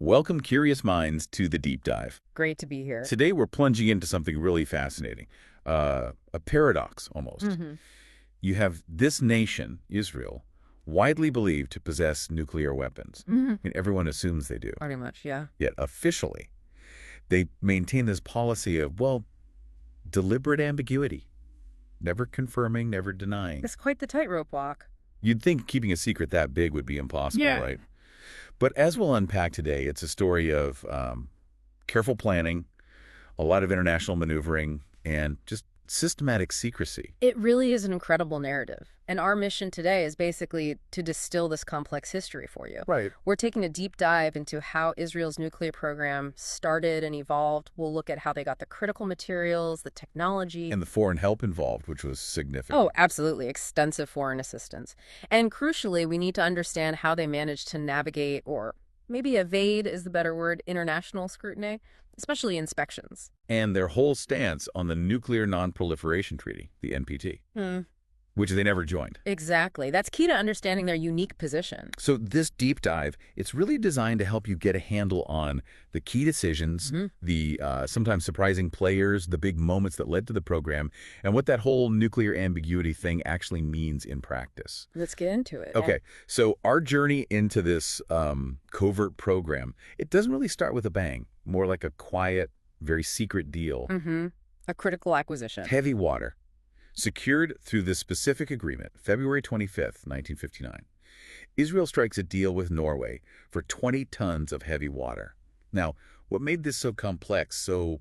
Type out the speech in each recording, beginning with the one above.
Welcome, curious minds, to the deep dive. Great to be here. Today, we're plunging into something really fascinating, a paradox almost. You have this nation, Israel, widely believed to possess nuclear weapons. I mean, everyone assumes they do. Pretty much, yeah. Yet, officially, they maintain this policy of, well, deliberate ambiguity. Never confirming, never denying. It's quite the tightrope walk. You'd think keeping a secret that big would be impossible, right? But as we'll unpack today, it's a story of careful planning, a lot of international maneuvering, and just systematic secrecy. It really is an incredible narrative. And our mission today is basically to distill this complex history for you. Right. We're taking a deep dive into how Israel's nuclear program started and evolved. We'll look at how they got the critical materials, the technology. And the foreign help involved, which was significant. Oh, absolutely. Extensive foreign assistance. And crucially, we need to understand how they managed to navigate, or maybe evade is the better word, international scrutiny, especially inspections. And their whole stance on the Nuclear Non-Proliferation Treaty, the NPT, which they never joined. Exactly. That's key to understanding their unique position. So this deep dive, it's really designed to help you get a handle on the key decisions, the sometimes surprising players, the big moments that led to the program, and what that whole nuclear ambiguity thing actually means in practice. Let's get into it. Okay, so our journey into this covert program, it doesn't really start with a bang, more like a quiet, very secret deal. A critical acquisition. Heavy water. Secured through this specific agreement, February 25th, 1959, Israel strikes a deal with Norway for 20 tons of heavy water. Now, what made this so complex, so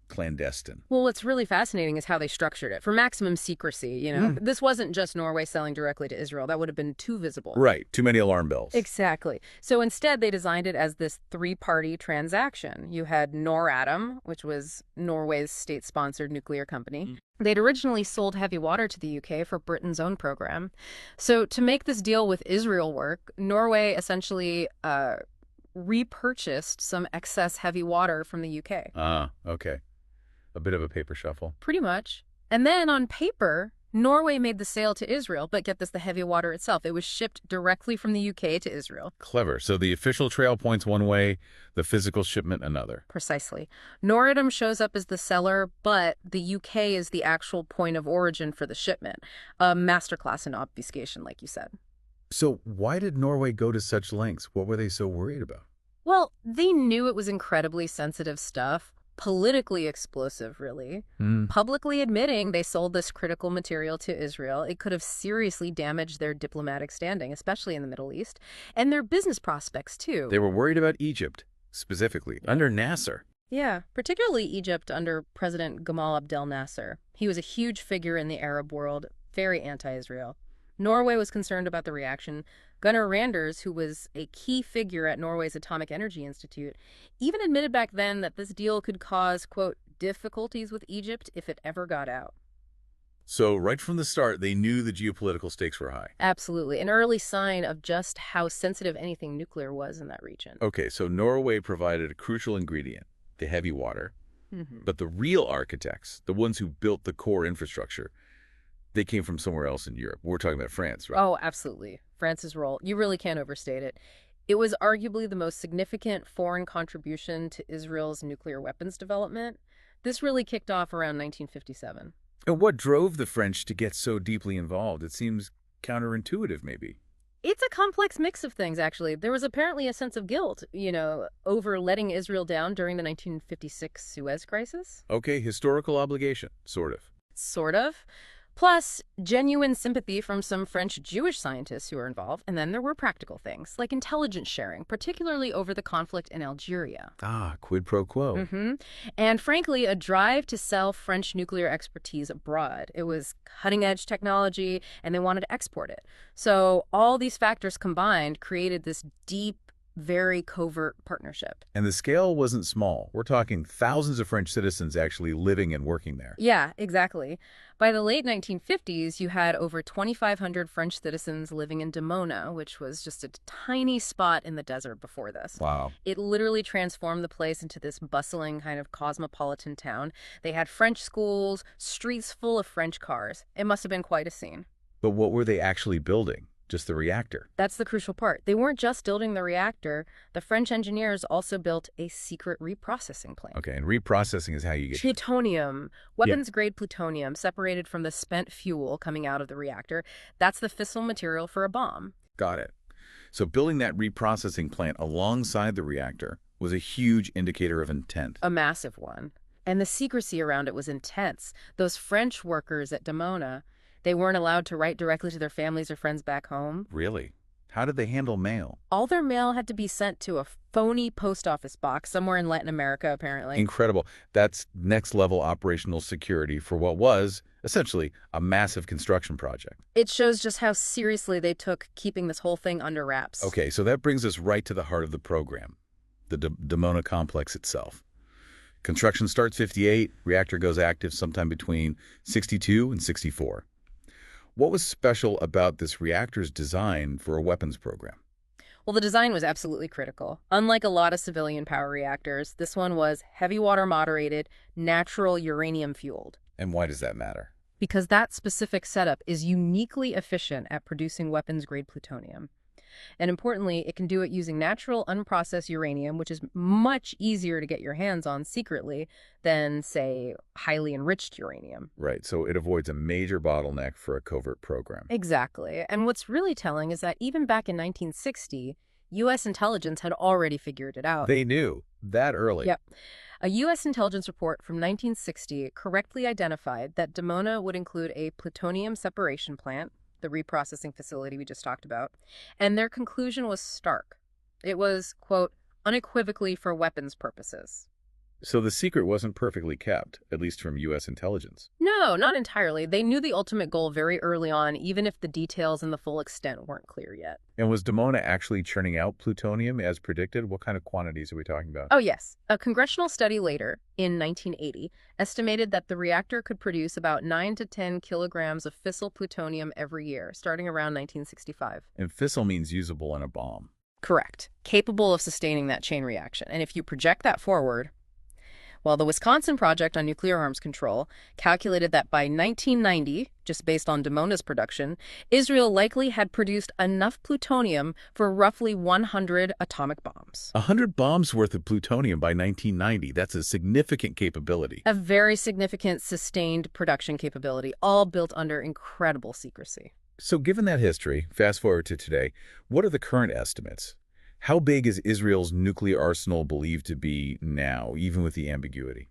clandestine? Well, what's really fascinating is how they structured it for maximum secrecy. This wasn't just Norway selling directly to Israel. That would have been too visible. Right. Too many alarm bells. Exactly. So instead, they designed it as this three-party transaction. You had Noratom, which was Norway's state-sponsored nuclear company. They'd originally sold heavy water to the UK for Britain's own program. So to make this deal with Israel work, Norway essentially repurchased some excess heavy water from the UK. Okay. A bit of a paper shuffle. Pretty much. And then on paper, Norway made the sale to Israel, but get this, the heavy water itself, it was shipped directly from the UK to Israel. Clever. So the official trail points one way, the physical shipment another. Precisely. Noratom shows up as the seller, but the UK is the actual point of origin for the shipment. A masterclass in obfuscation, like you said. So why did Norway go to such lengths? What were they so worried about? Well, they knew it was incredibly sensitive stuff. Politically explosive, really. Publicly admitting they sold this critical material to Israel, it could have seriously damaged their diplomatic standing, especially in the Middle East, and their business prospects, too. They were worried about Egypt, specifically, under Nasser. Yeah, particularly Egypt under President Gamal Abdel Nasser. He was a huge figure in the Arab world, very anti-Israel. Norway was concerned about the reaction. Gunnar Randers, who was a key figure at Norway's Atomic Energy Institute, even admitted back then that this deal could cause, quote, difficulties with Egypt if it ever got out. So right from the start, they knew the geopolitical stakes were high. Absolutely. An early sign of just how sensitive anything nuclear was in that region. Okay, so Norway provided a crucial ingredient, the heavy water. But the real architects, the ones who built the core infrastructure, they came from somewhere else in Europe. We're talking about France, right? Oh, absolutely. France's role, you really can't overstate it. It was arguably the most significant foreign contribution to Israel's nuclear weapons development. This really kicked off around 1957. And what drove the French to get so deeply involved? It seems counterintuitive, maybe. It's a complex mix of things, actually. There was apparently a sense of guilt, over letting Israel down during the 1956 Suez Crisis. Okay, historical obligation, sort of. Sort of. Plus, genuine sympathy from some French Jewish scientists who were involved. And then there were practical things, like intelligence sharing, particularly over the conflict in Algeria. Quid pro quo. And frankly, a drive to sell French nuclear expertise abroad. It was cutting-edge technology, and they wanted to export it. So all these factors combined created this deep, very covert partnership. And the scale wasn't small. We're talking thousands of French citizens actually living and working there. Yeah, exactly. By the late 1950s, you had over 2,500 French citizens living in Dimona, which was just a tiny spot in the desert before this. Wow. It literally transformed the place into this bustling kind of cosmopolitan town. They had French schools, streets full of French cars. It must have been quite a scene. But what were they actually building? just the reactor. That's the crucial part. They weren't just building the reactor. The French engineers also built a secret reprocessing plant. Okay, and reprocessing is how you get... Plutonium, weapons-grade plutonium separated from the spent fuel coming out of the reactor. That's the fissile material for a bomb. Got it. So building that reprocessing plant alongside the reactor was a huge indicator of intent. A massive one. And the secrecy around it was intense. Those French workers at Dimona, they weren't allowed to write directly to their families or friends back home. Really? How did they handle mail? All their mail had to be sent to a phony post office box somewhere in Latin America, apparently. Incredible. That's next-level operational security for what was, essentially, a massive construction project. It shows just how seriously they took keeping this whole thing under wraps. Okay, so that brings us right to the heart of the program, the Dimona complex itself. Construction starts 58, reactor goes active sometime between 62 and 64. What was special about this reactor's design for a weapons program? Well, the design was absolutely critical. Unlike a lot of civilian power reactors, this one was heavy water moderated, natural uranium fueled. And why does that matter? Because that specific setup is uniquely efficient at producing weapons-grade plutonium. And importantly, it can do it using natural unprocessed uranium, which is much easier to get your hands on secretly than, say, highly enriched uranium. Right, so it avoids a major bottleneck for a covert program. Exactly. And what's really telling is that even back in 1960, U.S. intelligence had already figured it out. They knew that early. Yep. A U.S. intelligence report from 1960 correctly identified that Dimona would include a plutonium separation plant, the reprocessing facility we just talked about, and their conclusion was stark. It was, quote, unequivocally for weapons purposes. So the secret wasn't perfectly kept, at least from U.S. intelligence. No, not entirely. They knew the ultimate goal very early on, even if the details and the full extent weren't clear yet. And was Dimona actually churning out plutonium as predicted? What kind of quantities are we talking about? Oh, yes. A congressional study later, in 1980, estimated that the reactor could produce about 9 to 10 kilograms of fissile plutonium every year, starting around 1965. And fissile means usable in a bomb. Correct. Capable of sustaining that chain reaction. And if you project that forward, well, the Wisconsin Project on Nuclear Arms Control calculated that by 1990, just based on Dimona's production, Israel likely had produced enough plutonium for roughly 100 atomic bombs. 100 bombs worth of plutonium by 1990. That's a significant capability. A very significant sustained production capability, all built under incredible secrecy. So given that history, fast forward to today, what are the current estimates? How big is Israel's nuclear arsenal believed to be now, even with the ambiguity?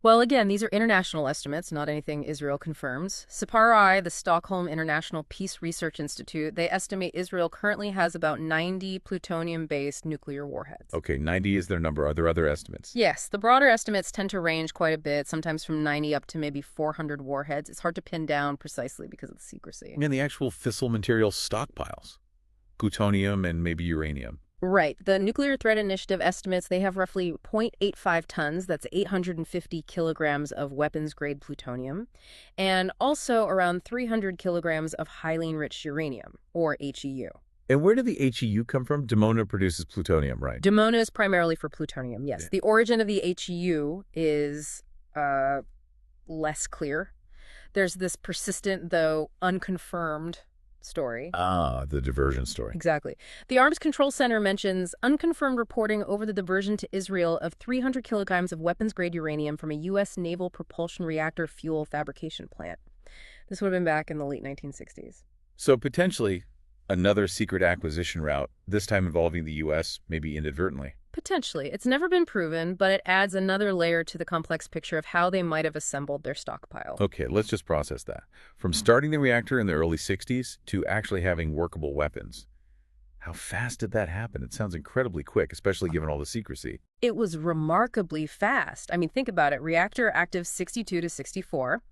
Well, again, these are international estimates, not anything Israel confirms. SIPRI, the Stockholm International Peace Research Institute, they estimate Israel currently has about 90 plutonium-based nuclear warheads. Okay, 90 is their number. Are there other estimates? Yes, the broader estimates tend to range quite a bit, sometimes from 90 up to maybe 400 warheads. It's hard to pin down precisely because of the secrecy. And the actual fissile material stockpiles, plutonium and maybe uranium. Right. The Nuclear Threat Initiative estimates they have roughly 0.85 tons, that's 850 kilograms of weapons-grade plutonium, and also around 300 kilograms of highly enriched uranium, or HEU. And where did the HEU come from? Dimona produces plutonium, right? Dimona is primarily for plutonium, yes. Yeah. The origin of the HEU is less clear. There's this persistent, though unconfirmed, story. Ah, the diversion story. Exactly. The Arms Control Center mentions unconfirmed reporting over the diversion to Israel of 300 kilograms of weapons-grade uranium from a U.S. naval propulsion reactor fuel fabrication plant. This would have been back in the late 1960s. So potentially another secret acquisition route, this time involving the U.S., maybe inadvertently. Potentially. It's never been proven, but it adds another layer to the complex picture of how they might have assembled their stockpile. Okay, let's just process that. From starting the reactor in the early 60s to actually having workable weapons. How fast did that happen? It sounds incredibly quick, especially given all the secrecy. It was remarkably fast. I mean, think about it. Reactor active 62 to 64.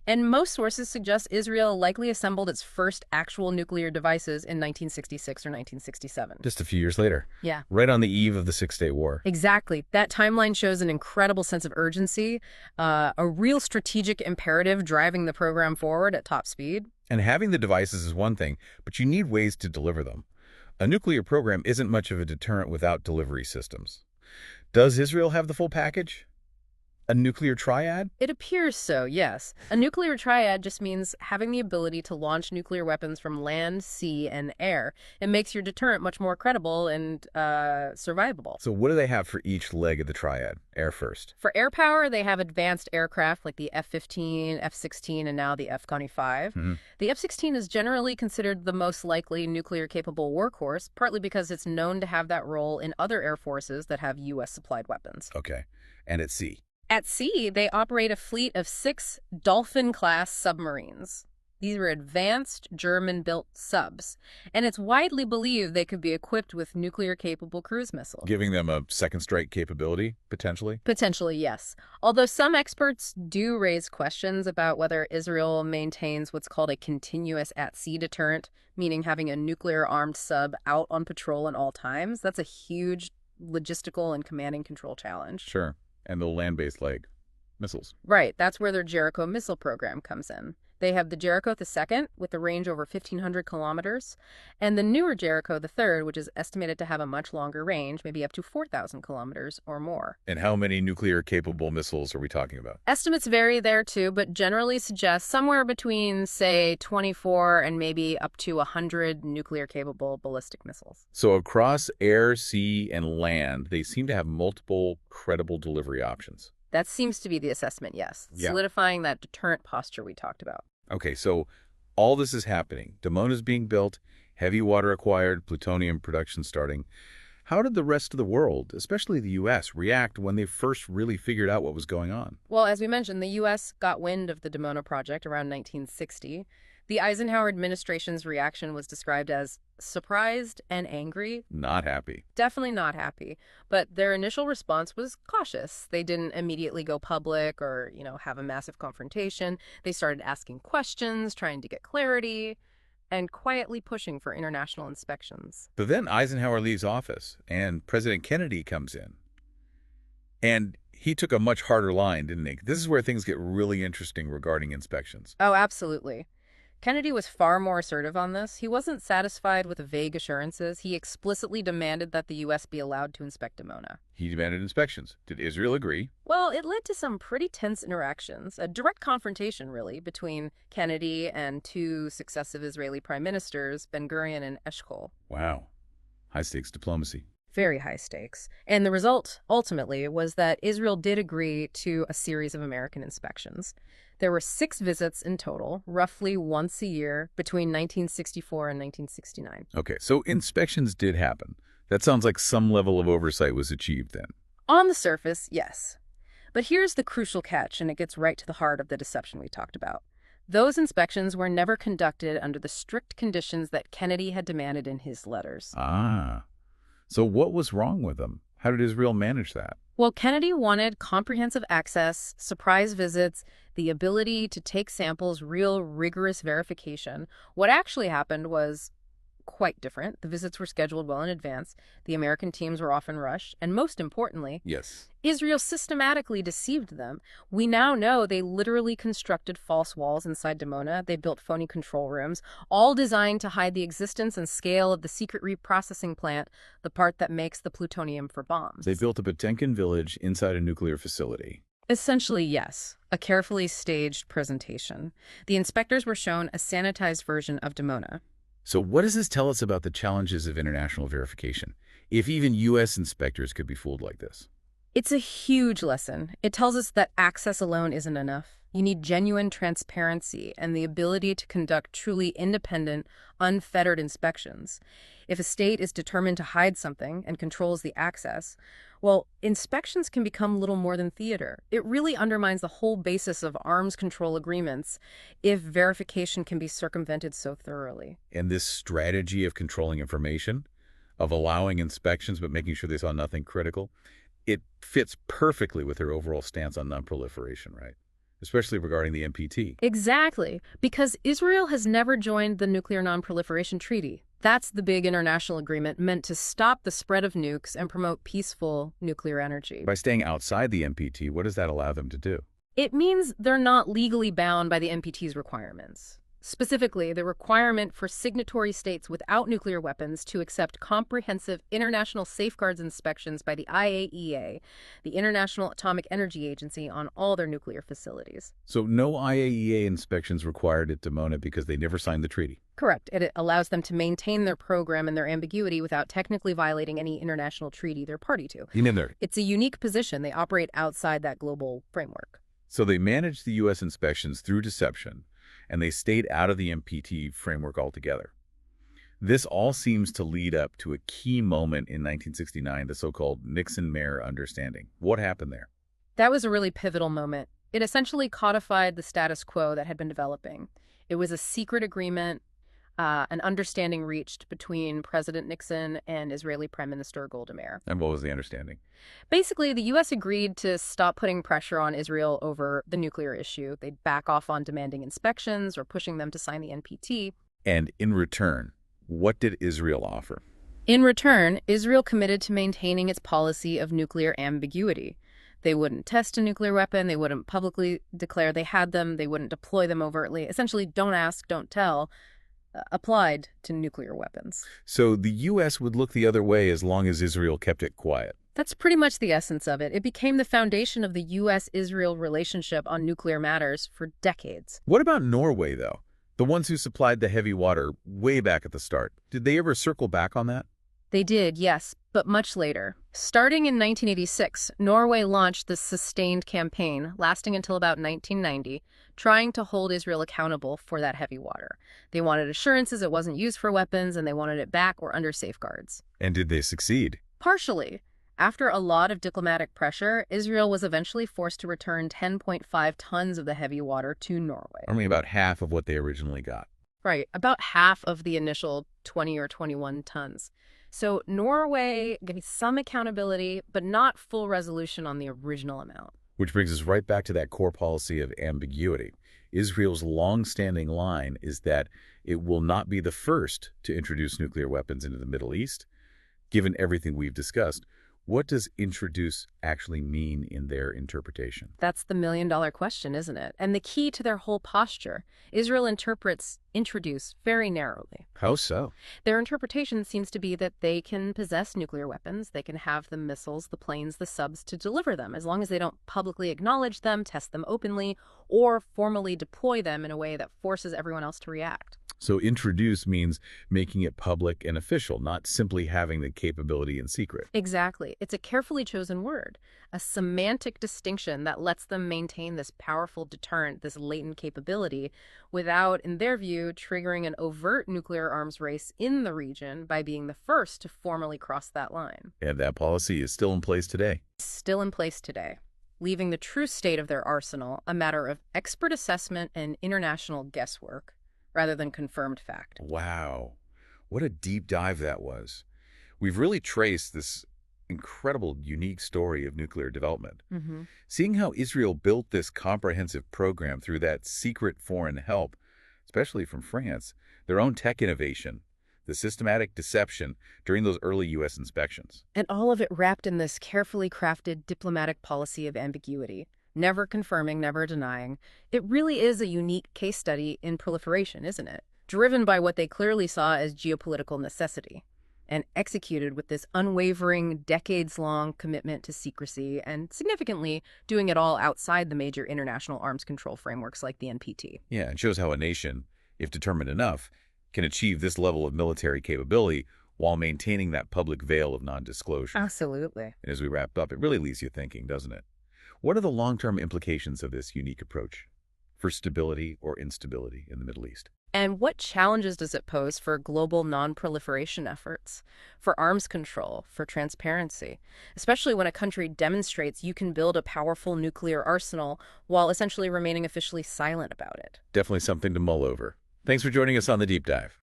And most sources suggest Israel likely assembled its first actual nuclear devices in 1966 or 1967. Just a few years later. Yeah. Right on the eve of the Six-Day War. Exactly. That timeline shows an incredible sense of urgency, a real strategic imperative driving the program forward at top speed. And having the devices is one thing, but you need ways to deliver them. A nuclear program isn't much of a deterrent without delivery systems. Does Israel have the full package? A nuclear triad? It appears so, yes. A nuclear triad just means having the ability to launch nuclear weapons from land, sea, and air. It makes your deterrent much more credible and survivable. So what do they have for each leg of the triad? Air first. For air power, they have advanced aircraft like the F-15, F-16, and now the F-25. The F-16 is generally considered the most likely nuclear-capable workhorse, partly because it's known to have that role in other air forces that have U.S.-supplied weapons. Okay. And at sea? At sea, they operate a fleet of 6 Dolphin-class submarines. These were advanced German-built subs, and it's widely believed they could be equipped with nuclear-capable cruise missiles. Giving them a second strike capability, potentially? Potentially, yes. Although some experts do raise questions about whether Israel maintains what's called a continuous at-sea deterrent, meaning having a nuclear-armed sub out on patrol at all times. That's a huge logistical and command and control challenge. Sure. And the land-based leg, missiles. Right. That's where their Jericho missile program comes in. They have the Jericho II with a range over 1,500 kilometers, and the newer Jericho III, which is estimated to have a much longer range, maybe up to 4,000 kilometers or more. And how many nuclear-capable missiles are we talking about? Estimates vary there too, but generally suggest somewhere between, say, 24 and maybe up to 100 nuclear-capable ballistic missiles. So across air, sea, and land, they seem to have multiple credible delivery options. That seems to be the assessment, yes. Yeah. Solidifying that deterrent posture we talked about. Okay, so all this is happening. Damona's being built, heavy water acquired, plutonium production starting. How did the rest of the world, especially the U.S., react when they first really figured out what was going on? Well, as we mentioned, the U.S. got wind of the Dimona project around 1960. The Eisenhower administration's reaction was described as surprised and angry. Not happy. Definitely not happy. But their initial response was cautious. They didn't immediately go public or, have a massive confrontation. They started asking questions, trying to get clarity, and quietly pushing for international inspections. But then Eisenhower leaves office, and President Kennedy comes in. And he took a much harder line, didn't he? This is where things get really interesting regarding inspections. Oh, absolutely. Kennedy was far more assertive on this. He wasn't satisfied with the vague assurances. He explicitly demanded that the U.S. be allowed to inspect Dimona. He demanded inspections. Did Israel agree? Well, it led to some pretty tense interactions, a direct confrontation, really, between Kennedy and 2 successive Israeli prime ministers, Ben-Gurion and Eshkol. Wow. High-stakes diplomacy. Very high stakes. And the result, ultimately, was that Israel did agree to a series of American inspections. There were 6 visits in total, roughly once a year, between 1964 and 1969. Okay, so inspections did happen. That sounds like some level of oversight was achieved then. On the surface, yes. But here's the crucial catch, and it gets right to the heart of the deception we talked about. Those inspections were never conducted under the strict conditions that Kennedy had demanded in his letters. Ah. So what was wrong with them? How did Israel manage that? Well, Kennedy wanted comprehensive access, surprise visits, the ability to take samples, real rigorous verification. What actually happened was quite different. The visits were scheduled well in advance. The American teams were often rushed. And most importantly, Yes. Israel systematically deceived them. We now know they literally constructed false walls inside Dimona. They built phony control rooms, all designed to hide the existence and scale of the secret reprocessing plant, the part that makes the plutonium for bombs. They built a Potemkin village inside a nuclear facility. Essentially, yes. A carefully staged presentation. The inspectors were shown a sanitized version of Dimona. So what does this tell us about the challenges of international verification, if even U.S. inspectors could be fooled like this? It's a huge lesson. It tells us that access alone isn't enough. You need genuine transparency and the ability to conduct truly independent, unfettered inspections. If a state is determined to hide something and controls the access, well, inspections can become little more than theater. It really undermines the whole basis of arms control agreements if verification can be circumvented so thoroughly. And this strategy of controlling information, of allowing inspections but making sure they saw nothing critical, it fits perfectly with their overall stance on nonproliferation, right? Especially regarding the NPT. Exactly, because Israel has never joined the Nuclear Non-Proliferation Treaty. That's the big international agreement meant to stop the spread of nukes and promote peaceful nuclear energy. By staying outside the NPT, what does that allow them to do? It means they're not legally bound by the NPT's requirements. Specifically, the requirement for signatory states without nuclear weapons to accept comprehensive international safeguards inspections by the IAEA, the International Atomic Energy Agency, on all their nuclear facilities. So no IAEA inspections required at Dimona because they never signed the treaty. Correct. It allows them to maintain their program and their ambiguity without technically violating any international treaty they're party to. It's a unique position. They operate outside that global framework. So they managed the U.S. inspections through deception, and they stayed out of the NPT framework altogether. This all seems to lead up to a key moment in 1969, the so-called Nixon-Mayer understanding. What happened there? That was a really pivotal moment. It essentially codified the status quo that had been developing. It was a secret agreement, an understanding reached between President Nixon and Israeli Prime Minister Golda Meir. And what was the understanding? Basically, the U.S. agreed to stop putting pressure on Israel over the nuclear issue. They'd back off on demanding inspections or pushing them to sign the NPT. And in return, what did Israel offer? In return, Israel committed to maintaining its policy of nuclear ambiguity. They wouldn't test a nuclear weapon. They wouldn't publicly declare they had them. They wouldn't deploy them overtly. Essentially, don't ask, don't tell, applied to nuclear weapons. So the U.S. would look the other way as long as Israel kept it quiet. That's pretty much the essence of it. It became the foundation of the U.S.-Israel relationship on nuclear matters for decades. What about Norway, though? The ones who supplied the heavy water way back at the start. Did they ever circle back on that? They did, yes, but much later. Starting in 1986, Norway launched the Sustained campaign, lasting until about 1990, trying to hold Israel accountable for that heavy water. They wanted assurances it wasn't used for weapons, and they wanted it back or under safeguards. And did they succeed? Partially. After a lot of diplomatic pressure, Israel was eventually forced to return 10.5 tons of the heavy water to Norway. Only about half of what they originally got. Right, about half of the initial 20 or 21 tons. So Norway gave some accountability, but not full resolution on the original amount. Which brings us right back to that core policy of ambiguity. Israel's long-standing line is that it will not be the first to introduce nuclear weapons into the Middle East. Given everything we've discussed, what does introduce actually mean in their interpretation? That's the million-dollar question, isn't it? And the key to their whole posture. Israel interprets introduce very narrowly. How so? Their interpretation seems to be that they can possess nuclear weapons, they can have the missiles, the planes, the subs to deliver them, as long as they don't publicly acknowledge them, test them openly, or formally deploy them in a way that forces everyone else to react. So introduce means making it public and official, not simply having the capability in secret. Exactly. It's a carefully chosen word, a semantic distinction that lets them maintain this powerful deterrent, this latent capability, without, in their view, triggering an overt nuclear arms race in the region by being the first to formally cross that line. And that policy is still in place today. Still in place today, leaving the true state of their arsenal a matter of expert assessment and international guesswork, rather than confirmed fact. Wow. What a deep dive that was. We've really traced this incredible, unique story of nuclear development. Seeing how Israel built this comprehensive program through that secret foreign help, especially from France, their own tech innovation, the systematic deception during those early U.S. inspections. And all of it wrapped in this carefully crafted diplomatic policy of ambiguity. Never confirming, never denying. It really is a unique case study in proliferation, isn't it? Driven by what they clearly saw as geopolitical necessity, and executed with this unwavering, decades-long commitment to secrecy, and significantly doing it all outside the major international arms control frameworks like the NPT. Yeah, it shows how a nation, if determined enough, can achieve this level of military capability while maintaining that public veil of non-disclosure. Absolutely. And as we wrap up, it really leaves you thinking, doesn't it? What are the long-term implications of this unique approach for stability or instability in the Middle East? And what challenges does it pose for global non-proliferation efforts, for arms control, for transparency, especially when a country demonstrates you can build a powerful nuclear arsenal while essentially remaining officially silent about it? Definitely something to mull over. Thanks for joining us on The Deep Dive.